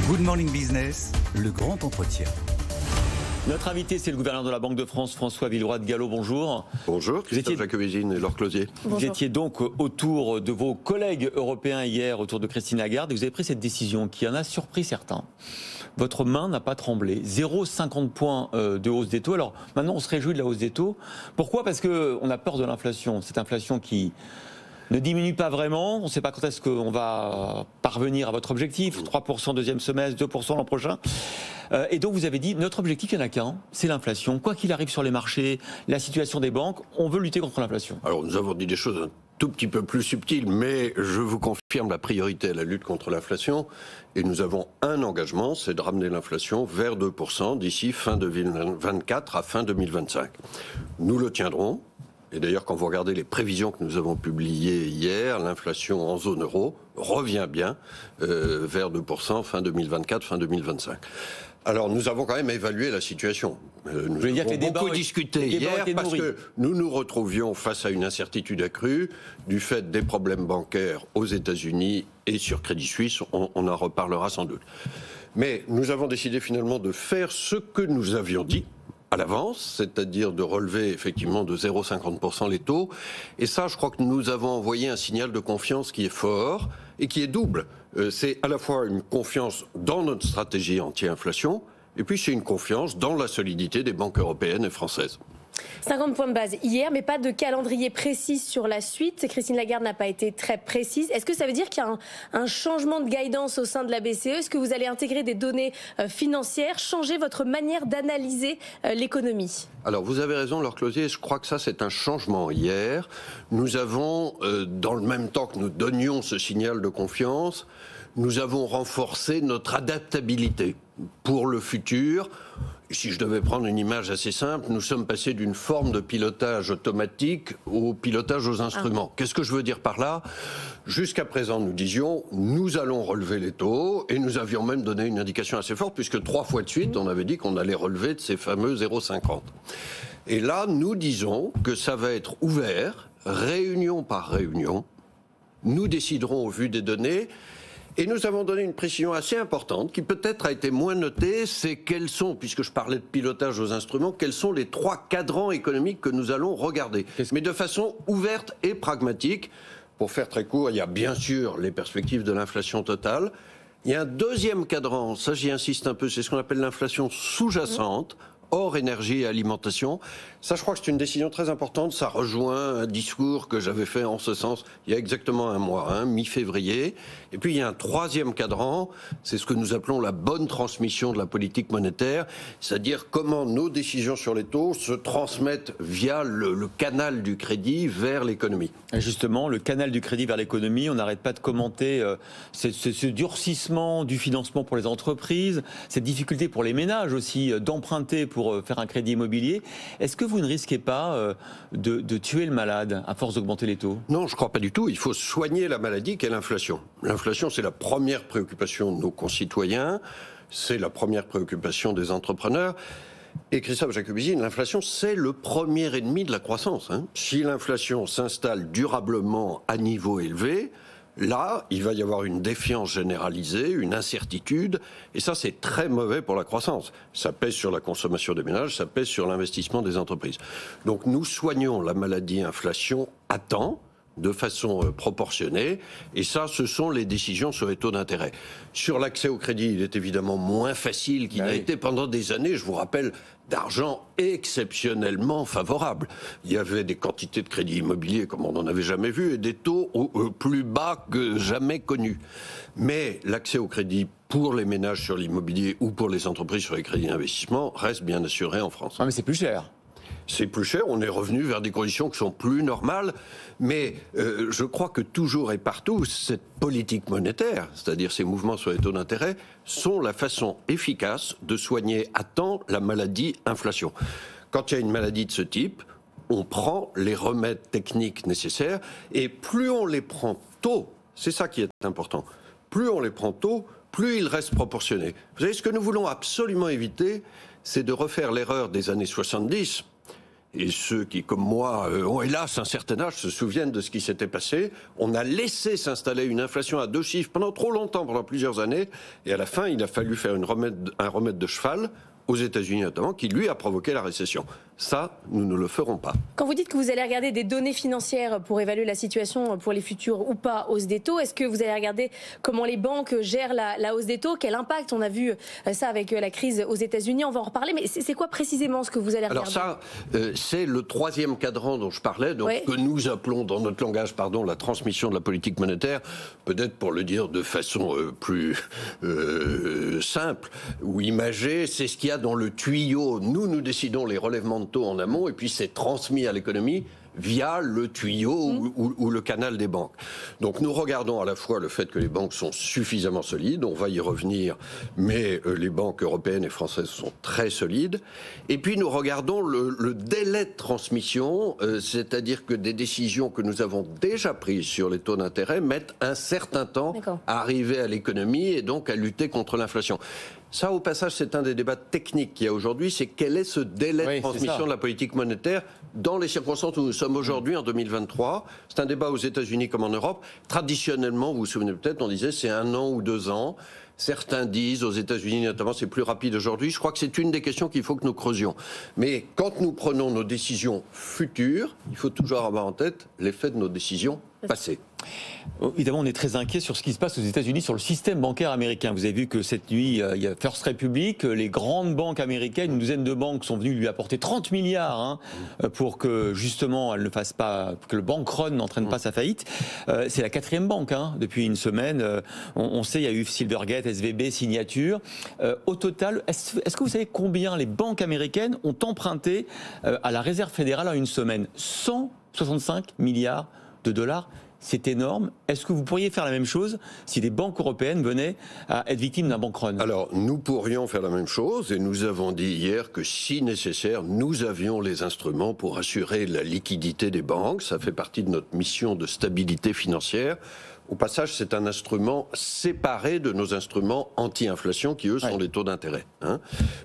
Good Morning Business, le grand entretien. Notre invité, c'est le gouverneur de la Banque de France, François Villeroy de Galhau. Bonjour. Bonjour, Christophe Jacobusine et Laure Closier. Vous étiez donc autour de vos collègues européens hier, autour de Christine Lagarde, et vous avez pris cette décision qui en a surpris certains. Votre main n'a pas tremblé. 0,50 points de hausse des taux. Alors maintenant, on se réjouit de la hausse des taux. Pourquoi ? Parce qu'on a peur de l'inflation. Cette inflation qui ne diminue pas vraiment. On ne sait pas quand est-ce qu'on va parvenir à votre objectif. 3% deuxième semestre, 2% l'an prochain. Et donc vous avez dit, notre objectif, il n'y en a qu'un, c'est l'inflation. Quoi qu'il arrive sur les marchés, la situation des banques, on veut lutter contre l'inflation. Alors nous avons dit des choses un tout petit peu plus subtiles, mais je vous confirme la priorité à la lutte contre l'inflation. Et nous avons un engagement, c'est de ramener l'inflation vers 2% d'ici fin 2024 à fin 2025. Nous le tiendrons. Et d'ailleurs, quand vous regardez les prévisions que nous avons publiées hier, l'inflation en zone euro revient bien vers 2% fin 2024, fin 2025. Alors, nous avons quand même évalué la situation. Nous avons beaucoup discuté hier parce que nous nous retrouvions face à une incertitude accrue du fait des problèmes bancaires aux États-Unis et sur Crédit Suisse. On en reparlera sans doute. Mais nous avons décidé finalement de faire ce que nous avions dit à l'avance, c'est-à-dire de relever effectivement de 0,50% les taux. Et ça, je crois que nous avons envoyé un signal de confiance qui est fort et qui est double. C'est à la fois une confiance dans notre stratégie anti-inflation, et puis c'est une confiance dans la solidité des banques européennes et françaises. 50 points de base hier, mais pas de calendrier précis sur la suite. Christine Lagarde n'a pas été très précise. Est-ce que ça veut dire qu'il y a un changement de guidance au sein de la BCE ? Est-ce que vous allez intégrer des données financières, changer votre manière d'analyser l'économie ? Alors vous avez raison, Laure Closier, je crois que ça c'est un changement hier. Nous avons, dans le même temps que nous donnions ce signal de confiance, nous avons renforcé notre adaptabilité pour le futur. Si je devais prendre une image assez simple, nous sommes passés d'une forme de pilotage automatique au pilotage aux instruments. Qu'est-ce que je veux dire par là ? Jusqu'à présent, nous disions, nous allons relever les taux, et nous avions même donné une indication assez forte, puisque 3 fois de suite, on avait dit qu'on allait relever de ces fameux 0,50. Et là, nous disons que ça va être ouvert, réunion par réunion. Nous déciderons au vu des données. Et nous avons donné une précision assez importante, qui peut-être a été moins notée, c'est quels sont, puisque je parlais de pilotage aux instruments, quels sont les 3 cadrans économiques que nous allons regarder. Mais de façon ouverte et pragmatique. Pour faire très court, il y a bien sûr les perspectives de l'inflation totale. Il y a un deuxième cadran, ça j'y insiste un peu, c'est ce qu'on appelle l'inflation sous-jacente, hors énergie et alimentation. Ça, je crois que c'est une décision très importante. Ça rejoint un discours que j'avais fait en ce sens il y a exactement un mois, mi-février. Et puis, il y a un troisième cadran, c'est ce que nous appelons la bonne transmission de la politique monétaire, c'est-à-dire comment nos décisions sur les taux se transmettent via le canal du crédit vers l'économie. Et justement, le canal du crédit vers l'économie, on n'arrête pas de commenter ce durcissement du financement pour les entreprises, cette difficulté pour les ménages aussi d'emprunter pour faire un crédit immobilier. Est-ce que vous ne risquez pas de tuer le malade à force d'augmenter les taux ? Non, je ne crois pas du tout. Il faut soigner la maladie qu'est l'inflation. L'inflation, c'est la première préoccupation de nos concitoyens, c'est la première préoccupation des entrepreneurs. Et Christophe Jacobusine, l'inflation, c'est le premier ennemi de la croissance. Si l'inflation s'installe durablement à niveau élevé, là, il va y avoir une défiance généralisée, une incertitude, et ça, c'est très mauvais pour la croissance. Ça pèse sur la consommation des ménages, ça pèse sur l'investissement des entreprises. Donc, nous soignons la maladie inflation à temps, de façon proportionnée, et ça, ce sont les décisions sur les taux d'intérêt. Sur l'accès au crédit, il est évidemment moins facile qu'il n'a été pendant des années, je vous rappelle, d'argent exceptionnellement favorable. Il y avait des quantités de crédit immobilier comme on n'en avait jamais vu, et des taux plus bas que jamais connus. Mais l'accès au crédit pour les ménages sur l'immobilier ou pour les entreprises sur les crédits d'investissement reste bien assuré en France. Ah, mais c'est plus cher. C'est plus cher, on est revenu vers des conditions qui sont plus normales, mais je crois que toujours et partout, cette politique monétaire, c'est-à-dire ces mouvements sur les taux d'intérêt, sont la façon efficace de soigner à temps la maladie inflation. Quand il y a une maladie de ce type, on prend les remèdes techniques nécessaires, et plus on les prend tôt, c'est ça qui est important, plus on les prend tôt, plus ils restent proportionnés. Vous savez, ce que nous voulons absolument éviter, c'est de refaire l'erreur des années 70, et ceux qui, comme moi, ont hélas un certain âge, se souviennent de ce qui s'était passé. On a laissé s'installer une inflation à 2 chiffres pendant trop longtemps, pendant plusieurs années, et à la fin, il a fallu faire un remède de cheval, aux États-Unis notamment, qui lui a provoqué la récession. Ça, nous ne le ferons pas. Quand vous dites que vous allez regarder des données financières pour évaluer la situation pour les futures ou pas hausses des taux, est-ce que vous allez regarder comment les banques gèrent la hausse des taux? Quel impact? On a vu ça avec la crise aux États-Unis, on va en reparler, mais c'est quoi précisément ce que vous allez regarder? Alors ça, c'est le 3e cadran dont je parlais, donc que nous appelons dans notre langage, la transmission de la politique monétaire, peut-être pour le dire de façon plus simple ou imagée, c'est ce qu'il y a dans le tuyau. Nous décidons les relèvements de taux en amont et puis c'est transmis à l'économie via le tuyau ou le canal des banques. Donc nous regardons à la fois le fait que les banques sont suffisamment solides, on va y revenir, mais les banques européennes et françaises sont très solides. Et puis nous regardons le délai de transmission, c'est-à-dire que des décisions que nous avons déjà prises sur les taux d'intérêt mettent un certain temps à arriver à l'économie et donc à lutter contre l'inflation. Ça, au passage, c'est un des débats techniques qu'il y a aujourd'hui, c'est quel est ce délai de transmission de la politique monétaire dans les circonstances où nous sommes aujourd'hui, en 2023. C'est un débat aux États-Unis comme en Europe. Traditionnellement, vous vous souvenez peut-être, on disait c'est 1 an ou 2 ans. Certains disent, aux États-Unis notamment, c'est plus rapide aujourd'hui. Je crois que c'est une des questions qu'il faut que nous creusions. Mais quand nous prenons nos décisions futures, il faut toujours avoir en tête l'effet de nos décisions passées. Évidemment, on est très inquiet sur ce qui se passe aux États-Unis, sur le système bancaire américain. Vous avez vu que cette nuit, il y a First Republic, les grandes banques américaines, une douzaine de banques sont venues lui apporter 30 milliards pour que justement elle ne fasse pas, que le bank run n'entraîne pas sa faillite. C'est la 4e banque depuis une semaine. On sait, il y a eu Silvergate, SVB, Signature. Au total, est-ce que vous savez combien les banques américaines ont emprunté à la Réserve fédérale en une semaine? 165 milliards de dollars. C'est énorme. Est-ce que vous pourriez faire la même chose si les banques européennes venaient à être victimes d'un bank run? Alors, nous pourrions faire la même chose et nous avons dit hier que si nécessaire, nous avions les instruments pour assurer la liquidité des banques. Ça fait partie de notre mission de stabilité financière. Au passage, c'est un instrument séparé de nos instruments anti-inflation qui, eux, sont les taux d'intérêt.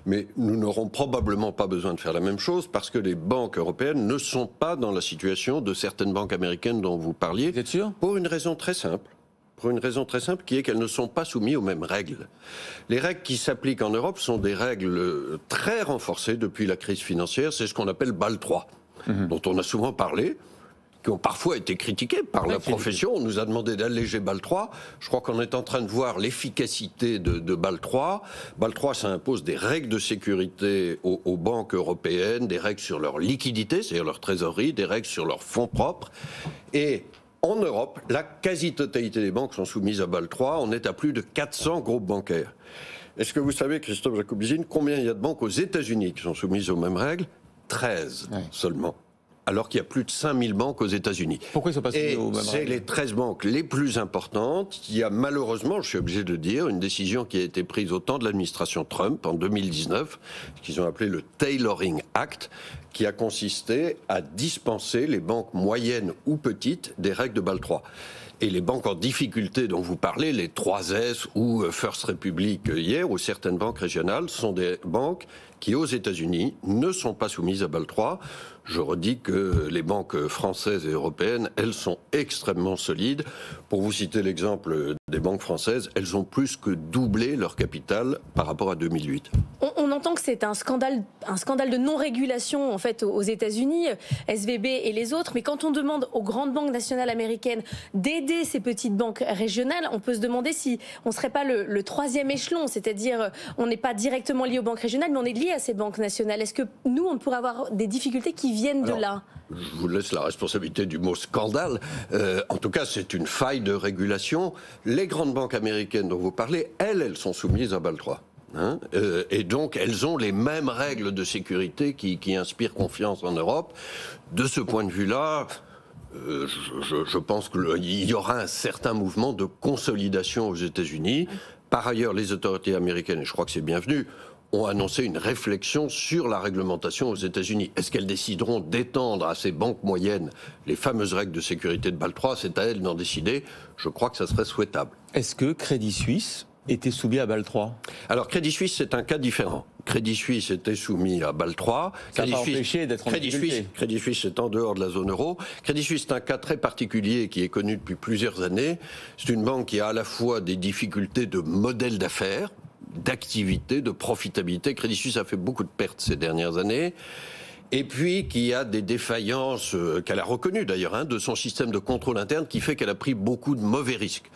Mais nous n'aurons probablement pas besoin de faire la même chose parce que les banques européennes ne sont pas dans la situation de certaines banques américaines dont vous parliez. Vous êtes sûr? Pour une raison très simple. Pour une raison très simple qui est qu'elles ne sont pas soumises aux mêmes règles. Les règles qui s'appliquent en Europe sont des règles très renforcées depuis la crise financière. C'est ce qu'on appelle Bâle III, dont on a souvent parlé, qui ont parfois été critiqués par la profession. On nous a demandé d'alléger Bâle III. Je crois qu'on est en train de voir l'efficacité de Bâle III. Bâle III, ça impose des règles de sécurité aux banques européennes, des règles sur leur liquidité, c'est-à-dire leur trésorerie, des règles sur leurs fonds propres. Et en Europe, la quasi-totalité des banques sont soumises à Bâle III. On est à plus de 400 groupes bancaires. Est-ce que vous savez, Christophe Jacobizine, combien il y a de banques aux États-Unis qui sont soumises aux mêmes règles? 13 seulement. Alors qu'il y a plus de 5000 banques aux États-Unis. Pourquoi ils sont pas soumis aux mêmes règles? C'est les 13 banques les plus importantes. Il y a malheureusement, je suis obligé de dire, une décision qui a été prise au temps de l'administration Trump en 2019, ce qu'ils ont appelé le Tailoring Act, qui a consisté à dispenser les banques moyennes ou petites des règles de Bâle III. Et les banques en difficulté dont vous parlez, les 3S ou First Republic hier, ou certaines banques régionales, sont des banques qui, aux États-Unis, ne sont pas soumises à Bâle III. Je redis que les banques françaises et européennes, elles sont extrêmement solides. Pour vous citer l'exemple des banques françaises, elles ont plus que doublé leur capital par rapport à 2008. On entend que c'est un scandale de non-régulation en fait aux États-Unis, SVB et les autres. Mais quand on demande aux grandes banques nationales américaines d'aider ces petites banques régionales, on peut se demander si on ne serait pas le 3e échelon, c'est-à-dire on n'est pas directement lié aux banques régionales, mais on est lié à ces banques nationales. Est-ce que nous, on pourrait avoir des difficultés qui viennent de là? Je vous laisse la responsabilité du mot scandale. En tout cas, c'est une faille de régulation. Les grandes banques américaines dont vous parlez, elles sont soumises à Bâle III. Et donc, elles ont les mêmes règles de sécurité qui inspirent confiance en Europe. De ce point de vue-là, je pense qu'il y aura un certain mouvement de consolidation aux États-Unis. Par ailleurs, les autorités américaines, et je crois que c'est bienvenu, ont annoncé une réflexion sur la réglementation aux États-Unis. Est-ce qu'elles décideront d'étendre à ces banques moyennes les fameuses règles de sécurité de Bâle III? C'est à elles d'en décider. Je crois que ça serait souhaitable. Est-ce que Crédit Suisse était soumis à Bâle 3? Alors, Crédit Suisse, c'est un cas différent. Crédit Suisse était soumis à Bâle 3. Ça n'a pas empêché d'être en difficulté. Crédit Suisse est en dehors de la zone euro. Crédit Suisse, c'est un cas très particulier qui est connu depuis plusieurs années. C'est une banque qui a à la fois des difficultés de modèle d'affaires, d'activité, de profitabilité. Crédit Suisse a fait beaucoup de pertes ces dernières années. Et puis qui a des défaillances, qu'elle a reconnues d'ailleurs, de son système de contrôle interne, qui fait qu'elle a pris beaucoup de mauvais risques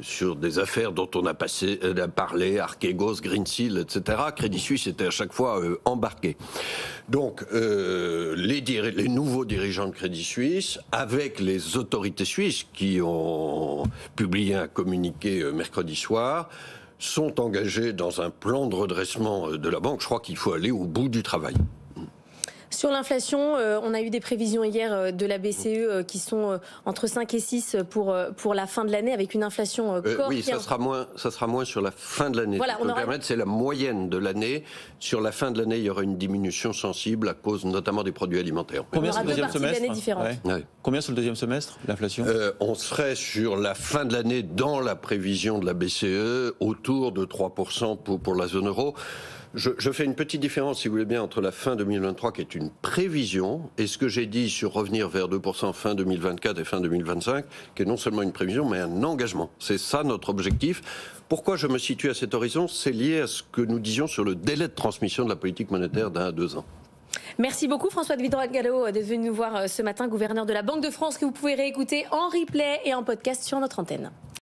sur des affaires dont on a parlé, Archegos, Greensill, etc. Crédit Suisse était à chaque fois embarqué. Donc les nouveaux dirigeants de Crédit Suisse, avec les autorités suisses qui ont publié un communiqué mercredi soir, sont engagés dans un plan de redressement de la banque. Je crois qu'il faut aller au bout du travail. Sur l'inflation, on a eu des prévisions hier de la BCE qui sont entre 5 et 6 pour la fin de l'année, avec une inflation corps. Oui, ça sera moins sur la fin de l'année. Voilà, C'est la moyenne de l'année. Sur la fin de l'année, il y aura une diminution sensible à cause notamment des produits alimentaires. Combien sur le deuxième semestre? Ouais. Combien sur le deuxième semestre, l'inflation? On serait sur la fin de l'année, dans la prévision de la BCE, autour de 3% pour la zone euro. Je fais une petite différence, si vous voulez bien, entre la fin 2023, qui est une prévision, et ce que j'ai dit sur revenir vers 2% fin 2024 et fin 2025, qui est non seulement une prévision, mais un engagement. C'est ça notre objectif. Pourquoi je me situe à cet horizon? C'est lié à ce que nous disions sur le délai de transmission de la politique monétaire d'1 à 2 ans. Merci beaucoup François de Vidragalo d'être venu nous voir ce matin, gouverneur de la Banque de France, que vous pouvez réécouter en replay et en podcast sur notre antenne.